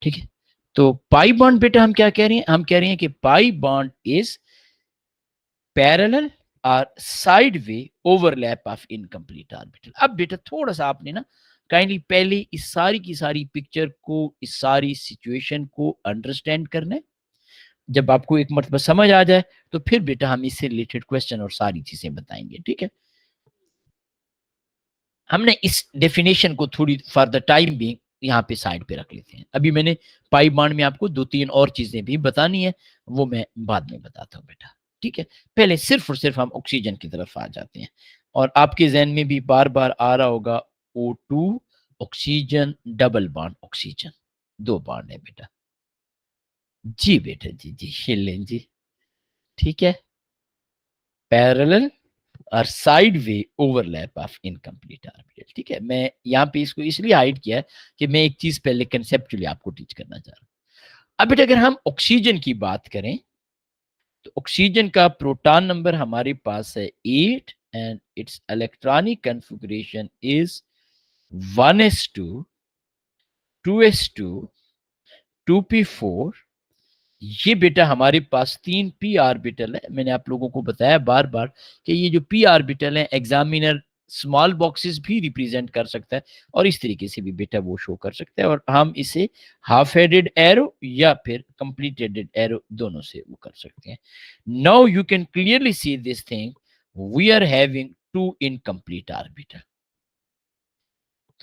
ठीक है, तो पाई बॉन्ड बेटा हम क्या कह रहे हैं, हम कह रहे हैं कि पाई बॉन्ड इज पैरेलल और side way overlap of incomplete orbital. अब बेटा थोड़ा सा आपने ना काइंडली पहले इस सारी की सारी पिक्चर को, इस सारी सिचुएशन को अंडरस्टैंड करना है। जब आपको एक मरतबा समझ आ जाए तो फिर बेटा हम इससे रिलेटेड क्वेश्चन और सारी चीजें बताएंगे। ठीक है, हमने इस डेफिनेशन को थोड़ी फॉर द टाइम भी यहाँ पे साइड पे रख लेते हैं। अभी मैंने पाई बॉन्ड में आपको 2-3 और चीजें भी बतानी है, वो मैं बाद में बताता हूँ बेटा। ठीक है, पहले सिर्फ और सिर्फ हम ऑक्सीजन की तरफ आ जाते हैं। और आपके जहन में भी बार बार आ रहा होगा O2 oxygen, double bond oxygen, 2 bond है बेटा। जी बेटा, जी जी हिलें जी। ठीक है, पैरेलल और side way overlap of incomplete orbital. ठीक है, मैं यहाँ पे इसको इसलिए हाइड किया है कि मैं एक चीज पहले कंसेप्चुअली आपको टीच करना चाह रहा हूँ। अब बेटा अगर हम ऑक्सीजन की बात करें तो ऑक्सीजन का प्रोटॉन नंबर हमारे पास है 8 and it's electronic configuration is 1s2 2s2 2p4। ये बेटा हमारे पास 3 p ऑर्बिटल है। मैंने आप लोगों को बताया बार बार कि ये जो p ऑर्बिटल है एग्जामिनर स्मॉल बॉक्सेस भी रिप्रेजेंट कर सकता है और इस तरीके से भी बेटा वो शो कर सकता है, और हम इसे हाफ हेडेड एरो या फिर कंप्लीट हेडेड एरो दोनों से वो कर सकते हैं। Now you can clearly see this thing, we are having 2 incomplete orbital.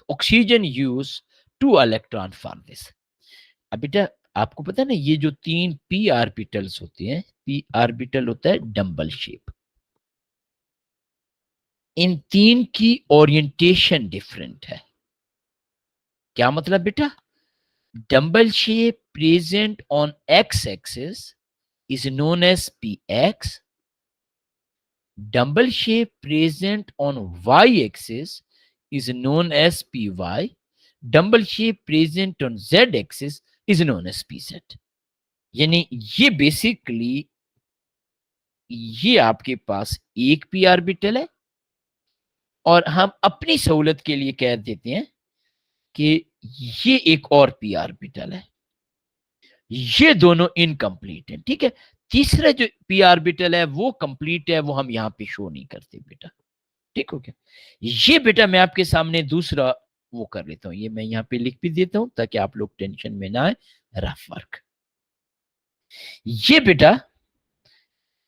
Oxygen use 2 electron for this. अब बेटा आपको पता है ना, ये जो 3 p ऑर्बिटल्स होते हैं, p ऑर्बिटल होता है डंबल शेप। इन 3 की ओरिएंटेशन डिफरेंट है। क्या मतलब बेटा, dumbbell shape present on x axis is known as px, dumbbell shape present on y axis is known as py, dumbbell shape present on z axis is known as pz। यानी ये basically ये आपके पास एक p orbital है, और हम अपनी सहूलत के लिए कह देते हैं कि ये एक और p ऑर्बिटल है। ये दोनों इनकम्प्लीट है। ठीक है, तीसरा जो p ऑर्बिटल है वो कंप्लीट है, वो हम यहाँ पे शो नहीं करते बेटा। ठीक हो गया, ये बेटा मैं आपके सामने दूसरा वो कर लेता हूं, ये मैं यहाँ पे लिख भी देता हूं ताकि आप लोग टेंशन में ना आए। रफ वर्क, ये बेटा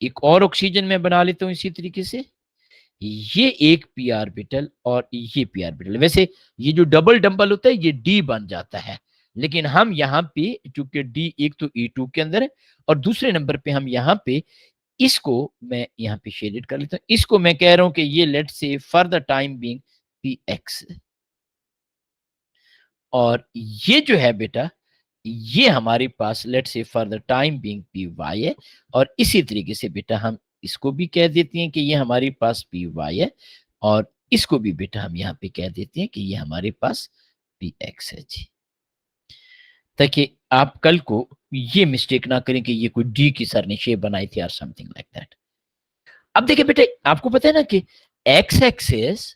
एक और ऑक्सीजन में बना लेता हूं इसी तरीके से। ये एक p ऑर्बिटल और ये p ऑर्बिटल। वैसे ये जो डबल डंबल होता है ये d बन जाता है, लेकिन हम यहाँ पे चूंकि d एक तो E2 के अंदर है और दूसरे नंबर पे हम यहाँ पे इसको मैं यहाँ पे शेडेड कर लेता हूँ, इसको मैं कह रहा हूं कि ये लेट से for the time being px, और ये जो है बेटा ये हमारे पास लेट से for the time being py है, और इसी तरीके से बेटा हम इसको भी कह देते हैं कि ये हमारे पास py है, और इसको भी बेटा हम यहाँ पे कह देते हैं कि ये हमारे पास px है जी, ताकि आप कल को ये मिस्टेक ना करें कि ये कोई डी की सर ने शेप बनाई थी और समथिंग लाइक दैट। अब देखिए बेटे आपको पता है ना कि X axis,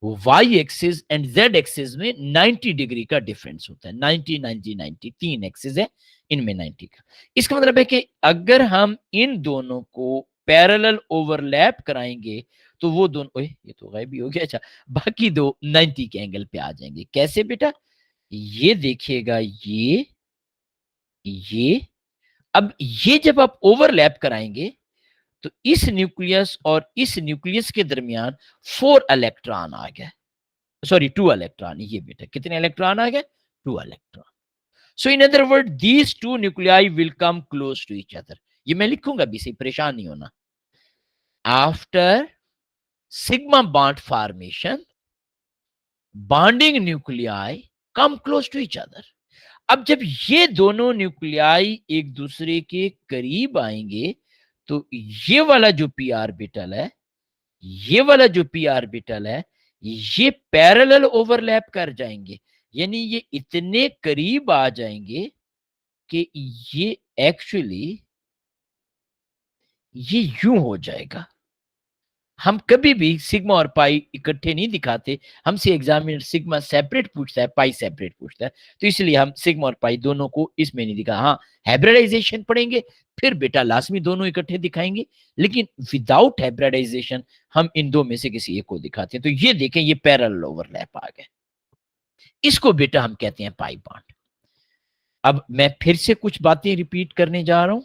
Y axis and Z axis में 90 डिग्री का डिफरेंस होता है। 90 90 90 तीन एक्सिस है, इनमें 90 का। इसका मतलब है कि अगर हम इन दोनों को पैरेलल ओवरलैप कराएंगे तो वो दोनों, ओए ये तो गायब ही हो गया, अच्छा बाकी दो 90 के एंगल पे आ जाएंगे। कैसे बेटा, ये देखिएगा ये अब ये जब आप ओवरलैप कराएंगे तो इस न्यूक्लियस और इस न्यूक्लियस के दरमियान 4 इलेक्ट्रॉन आ गए, सॉरी 2 इलेक्ट्रॉन। ये बेटा कितने इलेक्ट्रॉन आ गए, 2 electron. So in other word these 2 nuclei will come close to each other. ये मैं लिखूंगा भी सही, परेशान नहीं होना। After sigma bond formation bonding nuclei come close to each other. अब जब ये दोनों न्यूक्लियाई एक दूसरे के करीब आएंगे तो ये वाला जो p ऑर्बिटल है, ये वाला जो p ऑर्बिटल है, ये पैरेलल ओवरलैप कर जाएंगे। यानी ये इतने करीब आ जाएंगे कि ये एक्चुअली ये यूं हो जाएगा। हम कभी भी सिग्मा और पाई इकट्ठे नहीं दिखाते, हमसे एग्जामिनर सिग्मा सेपरेट पूछता है, पाई सेपरेट पूछता है, तो इसलिए हम सिग्मा और पाई दोनों को इसमें नहीं दिखा। हाँ, हाइब्रिडाइजेशन पढ़ेंगे फिर बेटा लास्ट में दोनों इकट्ठे दिखाएंगे, लेकिन विदाउट हाइब्रिडाइजेशन हम इन दो में से किसी एक को दिखाते हैं। तो ये देखें, ये पैरेलल ओवरलैप आ गया, इसको बेटा हम कहते हैं पाई बॉन्ड। अब मैं फिर से कुछ बातें रिपीट करने जा रहा हूं।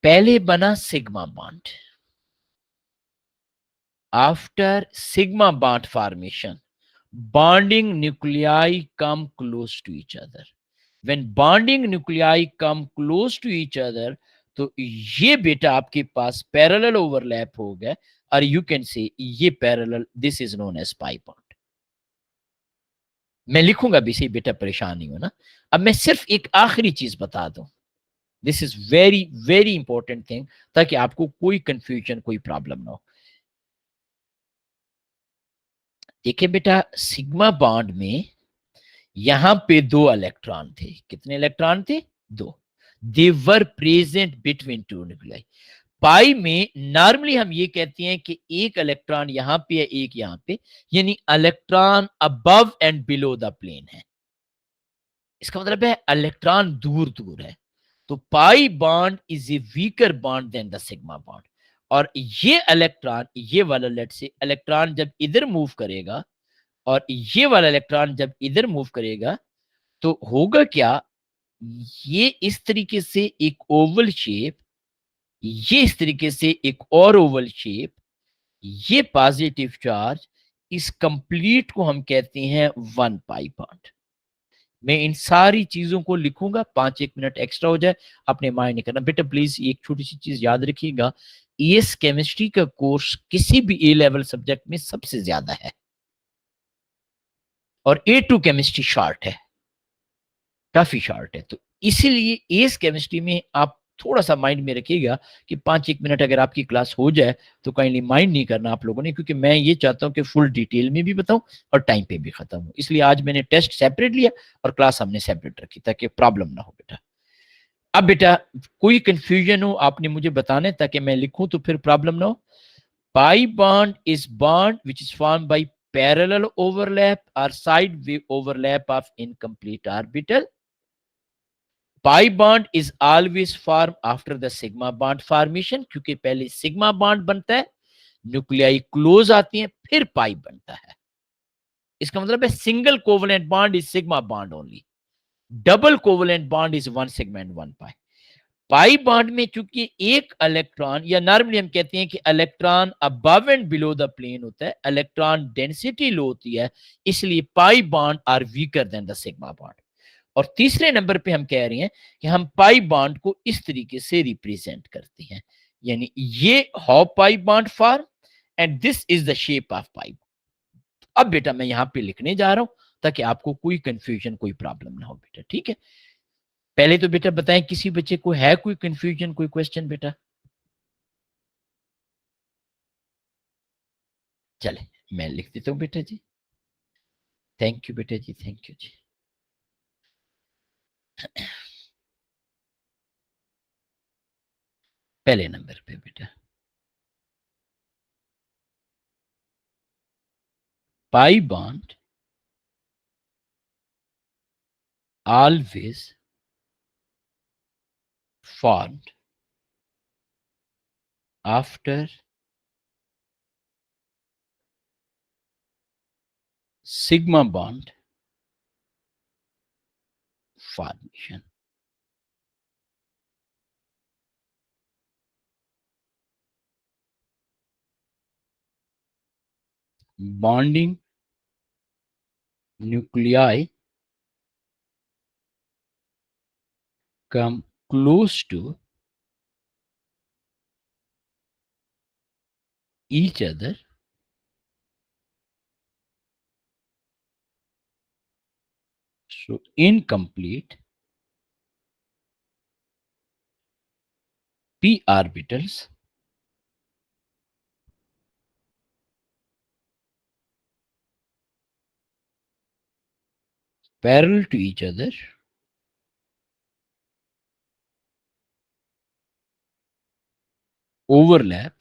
पहले बना sigma bond, after sigma bond formation, bonding nuclei come close to each other. When bonding nuclei come close to each other, तो ये बेटा आपके पास पैरेलल ओवरलैप हो गया, और यू कैन से ये parallel, this is known as pi bond. मैं लिखूंगा भी सही बेटा, परेशान नहीं हो ना। अब मैं सिर्फ एक आखिरी चीज बता दूं, this is very very important thing, ताकि आपको कोई कंफ्यूजन कोई प्रॉब्लम ना हो। देखिए बेटा, सिग्मा बॉन्ड में यहां पे दो इलेक्ट्रॉन थे। कितने इलेक्ट्रॉन थे? दो। They were present between two nuclei. Pi में नॉर्मली हम ये कहते हैं कि एक इलेक्ट्रॉन यहां पे है, एक यहां पे, यानी electron above and below the plane है। इसका मतलब है इलेक्ट्रॉन दूर दूर है। तो pi bond is a weaker bond than the sigma bond. और ये इलेक्ट्रॉन, ये वाला लेट से इलेक्ट्रॉन जब इधर मूव करेगा, और ये वाला इलेक्ट्रॉन जब इधर मूव करेगा, तो होगा क्या, ये इस तरीके से एक ओवल शेप, ये इस तरीके से एक और ओवल शेप, ये पॉजिटिव चार्ज, इस कंप्लीट को हम कहते हैं वन पाई बॉन्ड। मैं इन सारी चीजों को लिखूंगा, 5-1 मिनट एक्स्ट्रा हो जाए, अपने माइंड नहीं करना बेटा। प्लीज एक छोटी सी चीज याद रखिएगा, एस केमिस्ट्री का कोर्स किसी भी ए लेवल सब्जेक्ट में सबसे ज्यादा है, और A2 केमिस्ट्री शॉर्ट है, काफी शॉर्ट है। तो इसीलिए एस केमिस्ट्री में आप थोड़ा सा माइंड में रखिएगा कि 5-1 मिनट अगर आपकी क्लास हो जाए तो काइंडली माइंड नहीं करना आप लोगों ने, क्योंकि मैं ये चाहता हूं कि फुल डिटेल में भी बताऊं और टाइम पे भी खत्म हो। इसलिए आज मैंने टेस्ट सेपरेट लिया और क्लास हमने सेपरेट रखी, ताकि प्रॉब्लम ना हो बेटा। अब बेटा कोई कंफ्यूजन हो आपने मुझे बताने, ताकि मैं लिखूं तो फिर प्रॉब्लम ना हो। Pi bond is bond which is form by parallel overlap और side way overlap of incomplete orbital. Pi bond is always form after the sigma bond formation, क्योंकि पहले सिग्मा बॉन्ड बनता है, न्यूक्लियाई क्लोज आती हैं, फिर पाई बनता है। इसका मतलब है single covalent bond is sigma bond only, double covalent bond is one segment one pi. Pi bond में चूंकि एक इलेक्ट्रॉन, या नॉर्मली हम कहते हैं कि electron above and below the plane होता है, इलेक्ट्रॉन डेंसिटी लो होती है, इसलिए pi bond are weaker than the sigma bond. और तीसरे नंबर पे हम कह रहे हैं कि हम पाई बॉन्ड को इस तरीके से रिप्रेजेंट करते हैं, यानी ये how pi bond form, and this is the shape of pi. अब बेटा मैं यहां पे लिखने जा रहा हूं, ताकि आपको कोई कंफ्यूजन कोई प्रॉब्लम ना हो बेटा, ठीक है। पहले तो बेटा बताएं, किसी बच्चे को है कोई कंफ्यूजन, कोई क्वेश्चन बेटा? चले मैं लिख देता हूं बेटा जी। थैंक यू बेटा जी, थैंक यू जी। पहले नंबर पे बेटा, pi bond always formed after sigma bond formation. Bonding nuclei come close to each other so incomplete p orbitals parallel to each other overlap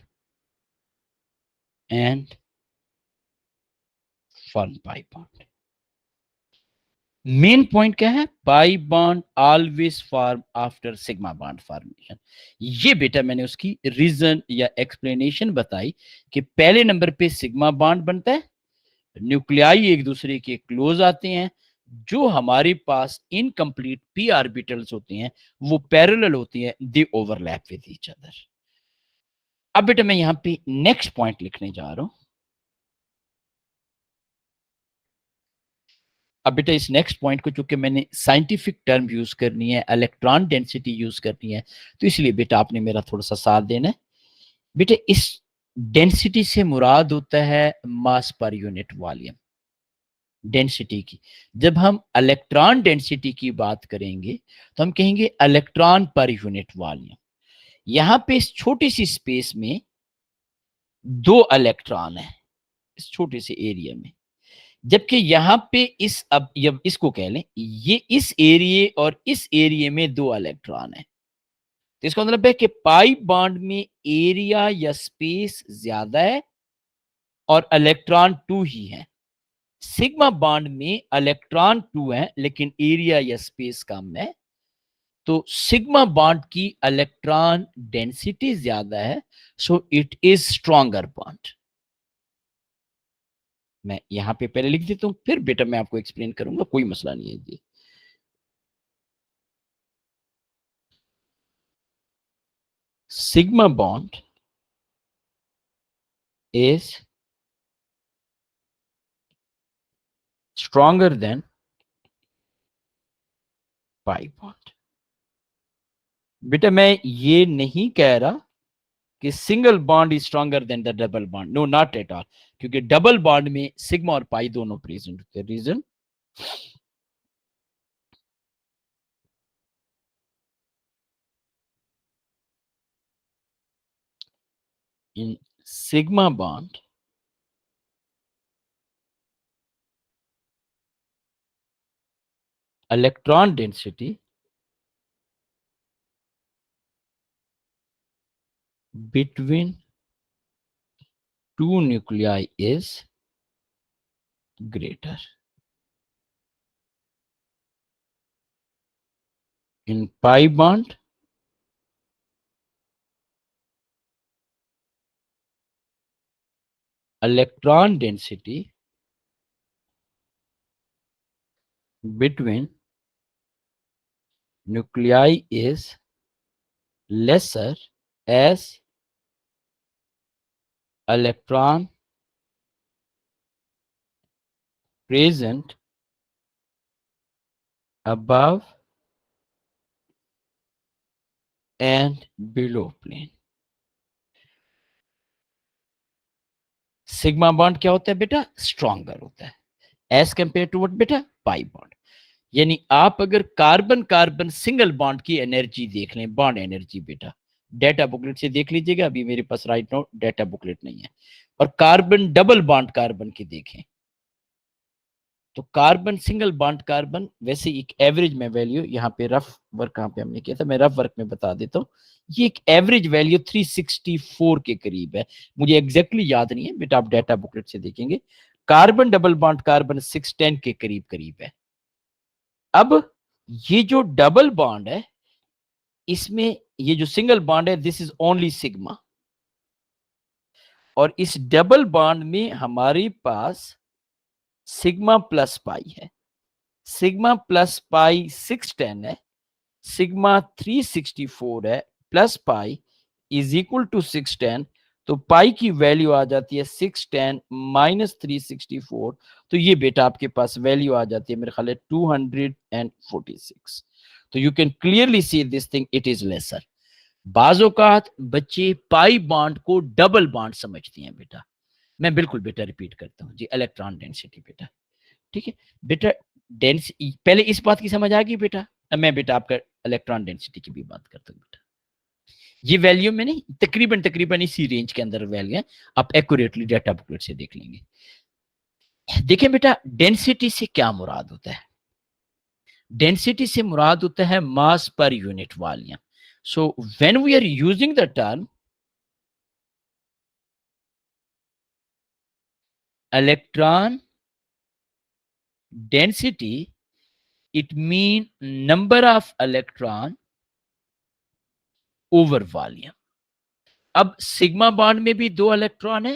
and form pi bond. Main point क्या है? Pi bond always form after sigma bond formation. ये बेटा मैंने उसकी reason या explanation बताई कि पहले नंबर पे सिग्मा बॉन्ड बनता है, न्यूक्लियाई एक दूसरे के क्लोज आते हैं, जो हमारे पास इनकम्प्लीट पी ऑर्बिटल्स होती हैं वो पैरेलल होती हैं, दे ओवरलैप विद ईच अदर। अब बेटा मैं यहां पे नेक्स्ट पॉइंट लिखने जा रहा हूं। अब बेटा इस नेक्स्ट पॉइंट को चूंकि मैंने साइंटिफिक टर्म यूज करनी है, इलेक्ट्रॉन डेंसिटी यूज करनी है, तो इसलिए बेटा आपने मेरा थोड़ा सा साथ देना है। बेटा इस डेंसिटी से मुराद होता है mass per unit volume density की। जब हम इलेक्ट्रॉन डेंसिटी की बात करेंगे तो हम कहेंगे इलेक्ट्रॉन पर यूनिट वॉल्यूम। यहां पे इस छोटी सी स्पेस में दो इलेक्ट्रॉन है, इस छोटे से एरिया में, जबकि यहां पे इस अब इसको कह लें ये इस एरिया और इस एरिया में दो इलेक्ट्रॉन है। तो इसका मतलब है कि पाई बॉन्ड में एरिया या स्पेस ज्यादा है और इलेक्ट्रॉन टू ही है। सिग्मा बॉन्ड में इलेक्ट्रॉन टू है लेकिन एरिया या स्पेस कम है, तो सिग्मा बॉन्ड की इलेक्ट्रॉन डेंसिटी ज्यादा है, so it is stronger bond. मैं यहां पे पहले लिख देता हूं, फिर बेटा मैं आपको एक्सप्लेन करूंगा, कोई मसला नहीं है जी। Sigma bond is stronger than pi bond। बेटा मैं ये नहीं कह रहा कि single bond is stronger than the double bond, no not at all, क्योंकि डबल बॉन्ड में सिग्मा और पाई दोनों प्रेजेंट होते हैं। Reason, in sigma bond electron density between two nuclei is greater। In pi bond, electron density between nuclei is lesser as electron present above and below plane। Sigma bond क्या होता है बेटा? Stronger होता है as compare to what बेटा? Pi bond. यानी आप अगर कार्बन कार्बन सिंगल बॉन्ड की एनर्जी देख लें, बॉन्ड एनर्जी बेटा डेटा बुकलेट से देख लीजिएगा, अभी मेरे पास राइट नाउ डेटा बुकलेट नहीं है, और कार्बन डबल बॉन्ड कार्बन की देखें, तो कार्बन सिंगल बॉन्ड कार्बन वैसे एक एवरेज में वैल्यू, यहाँ पे रफ वर्क कहाँ पे हमने किया था, मैं रफ वर्क में बता देता हूँ, ये एक एवरेज वैल्यू 364 के करीब है, मुझे एग्जैक्टली याद नहीं है बेटा, आप डेटा बुकलेट से देखेंगे। कार्बन डबल बॉन्ड कार्बन 610 के करीब करीब है। अब ये जो डबल बॉन्ड है, इसमें ये जो सिंगल बॉन्ड है दिस इज ओनली सिग्मा, और इस डबल बॉन्ड में हमारे पास सिग्मा प्लस पाई है। सिग्मा प्लस पाई 610 है, सिग्मा 364 है, plus pi is equal to 610, तो पाई की वैल्यू आ जाती है 610 माइनस 364, तो ये बेटा आपके पास वैल्यू आ जाती है मेरे ख्याल है 246। तो you can clearly see this thing, it is lesser. बाज़-औक़ात बच्चे पाई बॉन्ड को डबल बॉन्ड समझते हैं बेटा, मैं बिल्कुल बेटा रिपीट करता हूँ जी, इलेक्ट्रॉन डेंसिटी बेटा, ठीक है बेटा, डेंस पहले इस बात की समझ आ गई बेटा। अब मैं बेटा आपका इलेक्ट्रॉन डेंसिटी की भी बात करता हूँ बेटा। ये वैल्यू में नहीं, तकरीबन तकरीबन इसी रेंज के अंदर वैल्यू है, आप एक्यूरेटली डेटा बुकलेट से देख लेंगे। देखें बेटा डेंसिटी से क्या मुराद होता है? डेंसिटी से मुराद होता है mass per unit volume. So when we are using the term electron density, it mean number of electron over volume. अब सिग्मा बॉन्ड में भी 2 इलेक्ट्रॉन है,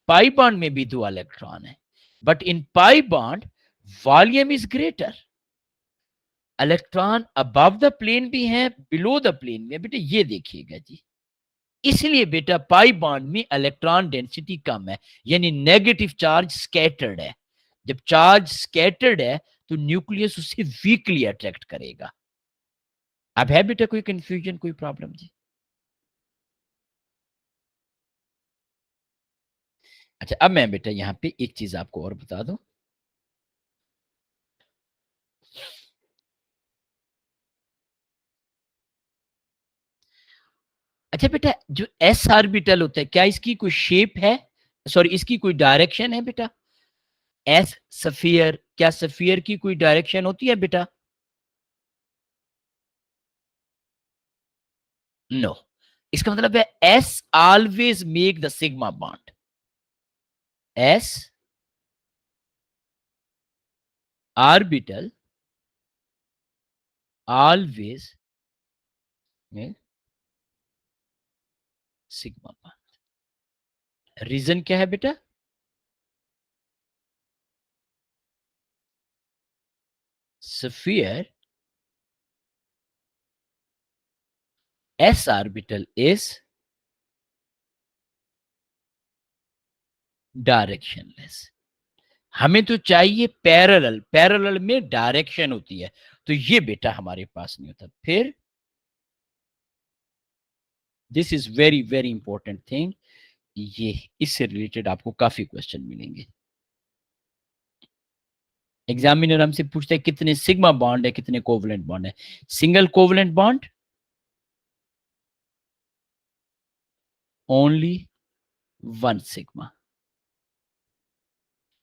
पाई बॉन्ड में भी 2 इलेक्ट्रॉन है, but in pi bond volume is greater. Electron above the plane भी है, below the plane में. बेटा ये देखिएगा जी, इसलिए बेटा पाई बॉन्ड में इलेक्ट्रॉन डेंसिटी कम है, यानी नेगेटिव चार्ज स्कैटर्ड है. जब चार्ज स्कैटर्ड है तो न्यूक्लियस उसे वीकली अट्रैक्ट करेगा. अब है बेटा कोई कंफ्यूजन, कोई प्रॉब्लम जी? अच्छा, अब मैं बेटा यहां पे एक चीज आपको और बता दूं. अच्छा बेटा, जो एस ऑर्बिटल होता है, क्या इसकी कोई शेप है, सॉरी इसकी कोई डायरेक्शन है बेटा? एस सफियर, क्या सफियर की कोई डायरेक्शन होती है बेटा? नो. इसका मतलब है S always make the sigma bond. S orbital always make sigma bond. Reason क्या है बेटा? sphere s orbital is directionless. हमें तो चाहिए पैरेलल, पैरेलल में डायरेक्शन होती है, तो ये बेटा हमारे पास नहीं होता. फिर this is very very important thing, ये इससे रिलेटेड आपको काफी क्वेश्चन मिलेंगे. एग्जामिनर हमसे पूछता है कितने सिग्मा बॉन्ड है, कितने कोवलेंट बॉन्ड है. Single covalent bond only 1 sigma.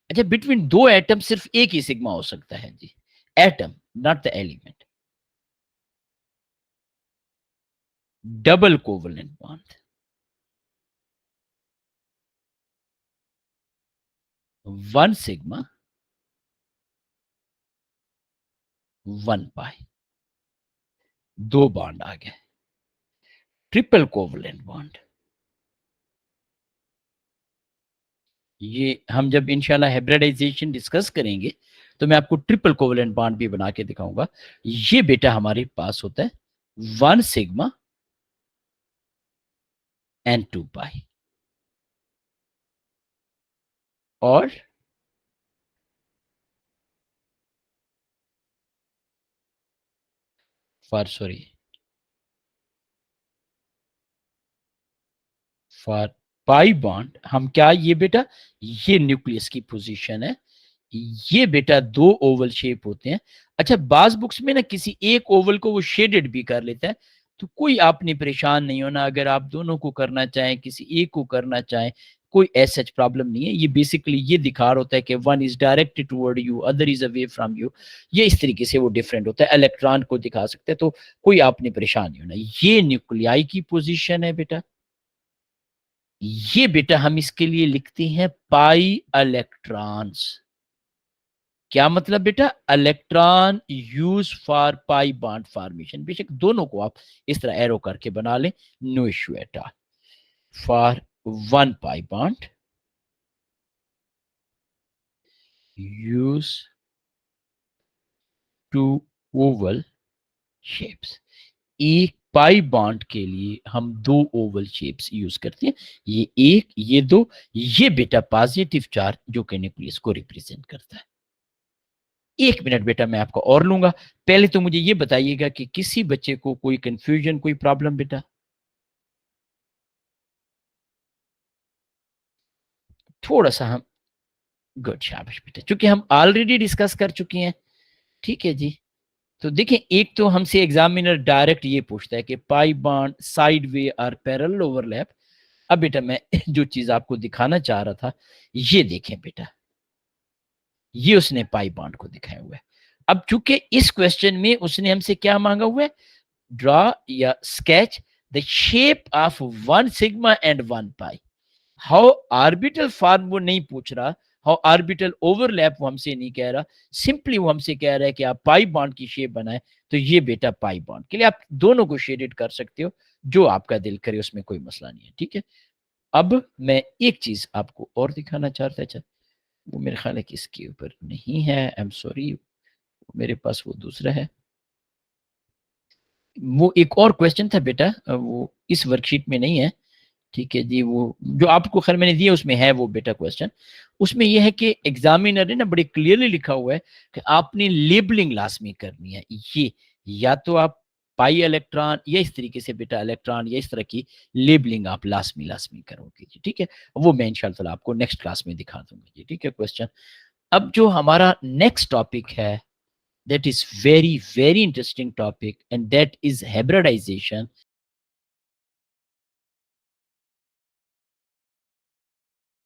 अच्छा, बिटवीन 2 एटम सिर्फ एक ही सिग्मा हो सकता है जी. Atom, not the element. Double covalent bond 1 sigma 1 pi. 2 bond आ गए. ट्रिपल कोवलेंट बॉन्ड, ये हम जब इंशाल्लाह हाइब्रिडाइजेशन डिस्कस करेंगे तो मैं आपको ट्रिपल कोवलेंट बॉन्ड भी बना के दिखाऊंगा. ये बेटा हमारे पास होता है 1 सिग्मा एंड 2 पाई. और फॉर फॉर पाई बॉन्ड हम क्या, ये बेटा ये न्यूक्लियस की पोजीशन है. ये बेटा 2 ओवल शेप होते हैं. अच्छा, बाज बुक्स में ना किसी एक ओवल को वो शेडेड भी कर लेता है, तो कोई आपने परेशान नहीं होना. अगर आप दोनों को करना चाहें, किसी एक को करना चाहें, कोई ऐसा प्रॉब्लम नहीं है. ये बेसिकली ये दिखा रहा होता है कि one is directed toward you, other is away from you. ये इस तरीके से वो डिफरेंट होता है, इलेक्ट्रॉन को दिखा सकते हैं, तो कोई आपने परेशान नहीं होना. ये न्यूक्लियाई की पोजिशन है बेटा. ये बेटा हम इसके लिए लिखते हैं पाई इलेक्ट्रॉन्स. क्या मतलब बेटा? Electron use for pi bond formation. बेशक दोनों को आप इस तरह एरो करके बना लें, no issue at all. For 1 pi bond use 2 oval shapes. एक पाई बॉन्ड के लिए हम 2 ओवल शेप्स यूज करते हैं. ये एक, ये 2. ये बेटा पॉजिटिव चार्ज जो कि न्यूक्लियस को रिप्रेजेंट करता है. 1 मिनट बेटा मैं आपको और लूंगा. पहले तो मुझे ये बताइएगा कि किसी बच्चे को कोई कंफ्यूजन, कोई प्रॉब्लम बेटा? थोड़ा सा हम, गुड, शाबाश बेटा, क्योंकि हम ऑलरेडी डिस्कस कर चुके हैं. ठीक है जी. तो देखिए, एक तो हमसे एग्जामिनर डायरेक्ट ये पूछता है कि पाई बॉन्ड साइड वे और पैरेलल ओवरलैप. अब बेटा मैं जो चीज आपको दिखाना चाह रहा था, ये देखें बेटा, ये उसने पाई बॉन्ड को दिखाया हुआ है. अब चूंकि इस क्वेश्चन में उसने हमसे क्या मांगा हुआ है, ड्रॉ या sketch the shape of 1 sigma and 1 pi. How orbital form वो नहीं पूछ रहा, हाउ ऑर्बिटल ओवरलैप वो हमसे नहीं कह रहा, सिंपली वो हमसे कह रहा है कि आप पाई बॉन्ड की शेप बनाए, तो ये बेटा पाई बॉन्ड के लिए आप दोनों को शेडेड कर सकते हो, जो आपका दिल करे, उसमें कोई मसला नहीं है, ठीक है। अब मैं एक चीज आपको और दिखाना चाहता था, वो मेरे ख्याल है कि इसके ऊपर नहीं है, आई एम सॉरी, मेरे पास वो दूसरा है। वो एक और क्वेश्चन था बेटा, वो इस वर्कशीट में नहीं है, ठीक है जी। वो जो आपको खैर मैंने दिया उसमें है वो बेटा क्वेश्चन, उसमें यह है कि एग्जामिनर ने ना बड़े क्लियरली लिखा हुआ है कि आपने लेबलिंग लाजमी करनी है, ये या तो आप पाई इलेक्ट्रॉन या इस तरीके से बेटा इलेक्ट्रॉन या इस तरह की लेबलिंग आप लाजमी लाजमी करोगे जी, ठीक है। वो मैं इंशाल्लाह आपको नेक्स्ट क्लास में दिखा दूंगा जी, ठीक है क्वेश्चन। अब जो हमारा नेक्स्ट टॉपिक है, that is very very interesting topic, and that is hybridization